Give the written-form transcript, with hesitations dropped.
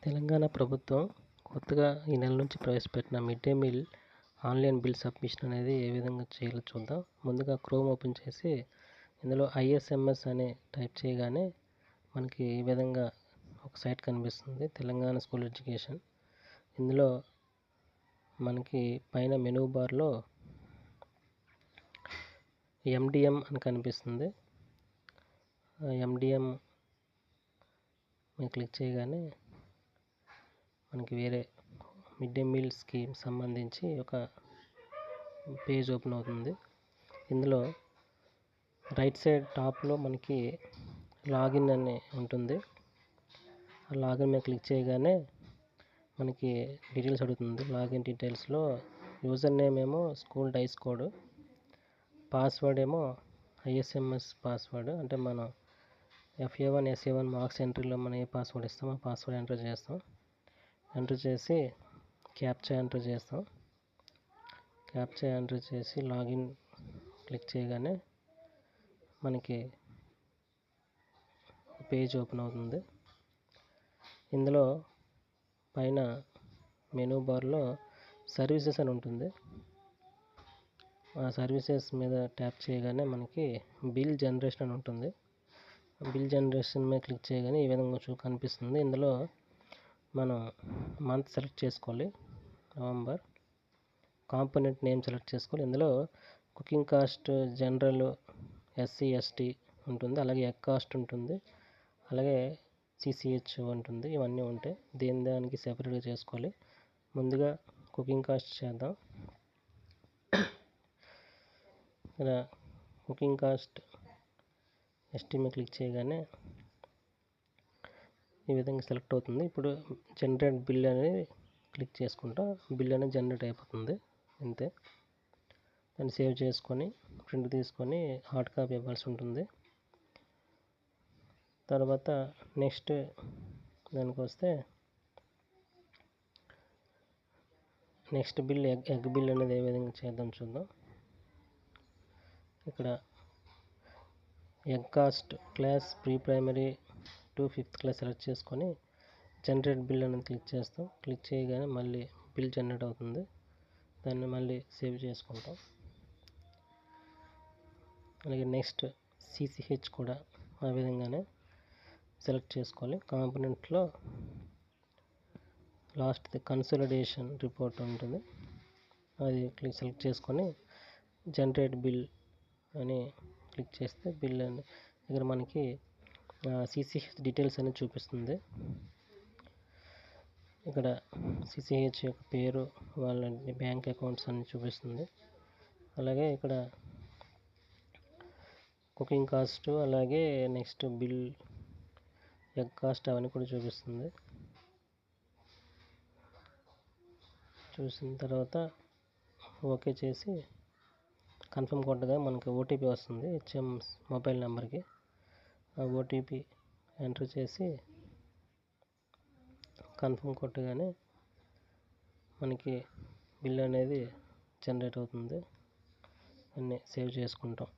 తెలంగాణ ప్రభుత్వం కొత్తగా ఈ నెల నుంచి ప్రవేశపెట్టిన mid day meal online bill submission అనేది ఏ విధంగా చేయాలో చూద్దాం. ముందుగా క్రోమ్ ఓపెన్ చేసి ఇందులో ISMS అని టైప్ చేయగానే మనకి ఈ విధంగా ఒక సైట్ కనిపిస్తుంది, తెలంగాణ స్కూల్ ఎడ్యుకేషన్. ఇందులో మనకి పైన మెనూ బార్లో MDM అని కనిపిస్తుంది. MDM మేము క్లిక్ చేయగానే మనకి వేరే మిడ్ డే మీల్ స్కీమ్ సంబంధించి ఒక పేజ్ ఓపెన్ అవుతుంది. ఇందులో రైట్ సైడ్ టాప్లో మనకి లాగిన్ అని ఉంటుంది. ఆ లాగిన్ మీద క్లిక్ చేయగానే మనకి డీటెయిల్స్ అడుగుతుంది. లాగిన్ డీటెయిల్స్లో యూజర్ నేమ్ ఏమో స్కూల్ డైస్ కోడ్, పాస్వర్డ్ ఏమో ISMS పాస్వర్డ్, అంటే మనం FA1 SA1 మార్క్స్ ఎంట్రీలో మనం ఏ పాస్వర్డ్ ఇస్తామో ఆ పాస్వర్డ్ ఎంటర్ చేస్తాం. ఎంటర్ చేసి క్యాప్చా ఎంటర్ చేస్తాం. క్యాప్చా ఎంటర్ చేసి లాగిన్ క్లిక్ చేయగానే మనకి పేజ్ ఓపెన్ అవుతుంది. ఇందులో పైన మెనూ బార్లో సర్వీసెస్ అని ఉంటుంది. ఆ సర్వీసెస్ మీద ట్యాప్ చేయగానే మనకి బిల్ జనరేషన్ అని ఉంటుంది. బిల్ జనరేషన్ మీద క్లిక్ చేయగానే ఈ విధంగా కనిపిస్తుంది. ఇందులో మనం మంత్ సెలెక్ట్ చేసుకోవాలి, నవంబర్. కాంపోనెంట్ నేమ్ సెలెక్ట్ చేసుకోవాలి. ఇందులో cooking cost general, SC ST ఉంటుంది, అలాగే ఎగ్ కాస్ట్ ఉంటుంది, అలాగే CCH ఉంటుంది. ఇవన్నీ ఉంటాయి. దానికి సెపరేట్గా చేసుకోవాలి. ముందుగా కుకింగ్ కాస్ట్ చేద్దాం. ఇక్కడ కుకింగ్ కాస్ట్ ST మీద క్లిక్ చేయగానే ఈ విధంగా సెలెక్ట్ అవుతుంది. ఇప్పుడు జనరేట్ బిల్ అనేది క్లిక్ చేసుకుంటా బిల్ అనేది జనరేట్ అయిపోతుంది. అంతే. దాన్ని సేవ్ చేసుకొని ప్రింట్ తీసుకొని హార్డ్ కాపీ ఇవ్వాల్సి ఉంటుంది. తర్వాత నెక్స్ట్ దానికి వస్తే నెక్స్ట్ బిల్ ఎగ్ బిల్ అనేది ఏ విధంగా చేద్దాం చూద్దాం. ఇక్కడ egg cost class pre primary to 5th class select చేసుకొని జనరేట్ బిల్ అనేది క్లిక్ చేస్తాం. క్లిక్ చేయగానే మళ్ళీ బిల్ జనరేట్ అవుతుంది. దాన్ని మళ్ళీ సేవ్ చేసుకుంటాం. అలాగే నెక్స్ట్ CCH కూడా ఆ విధంగానే సెలెక్ట్ చేసుకోవాలి. కాంపోనెంట్లో లాస్ట్ది కన్సాలిడేషన్ రిపోర్ట్ ఉంటుంది, అది సెలెక్ట్ చేసుకొని జనరేట్ బిల్ అని క్లిక్ చేస్తే బిల్ అని దగ్గర మనకి CCH డీటెయిల్స్ అనేది చూపిస్తుంది. ఇక్కడ CCH యొక్క పేరు, వాళ్ళ బ్యాంక్ అకౌంట్స్ అన్ని చూపిస్తుంది. అలాగే ఇక్కడ కుకింగ్ కాస్ట్, అలాగే నెక్స్ట్ బిల్ ఎగ్ కాస్ట్ అవన్నీ కూడా చూపిస్తుంది. చూసిన తర్వాత ఓకే చేసి కన్ఫర్మ్ కొట్టగా మనకి OTP వస్తుంది HM మొబైల్ నెంబర్కి. ఆ OTP ఎంటర్ చేసి కన్ఫర్మ్ కొట్టగానే మనకి బిల్ అనేది జనరేట్ అవుతుంది. అన్నీ సేవ్ చేసుకుంటాం.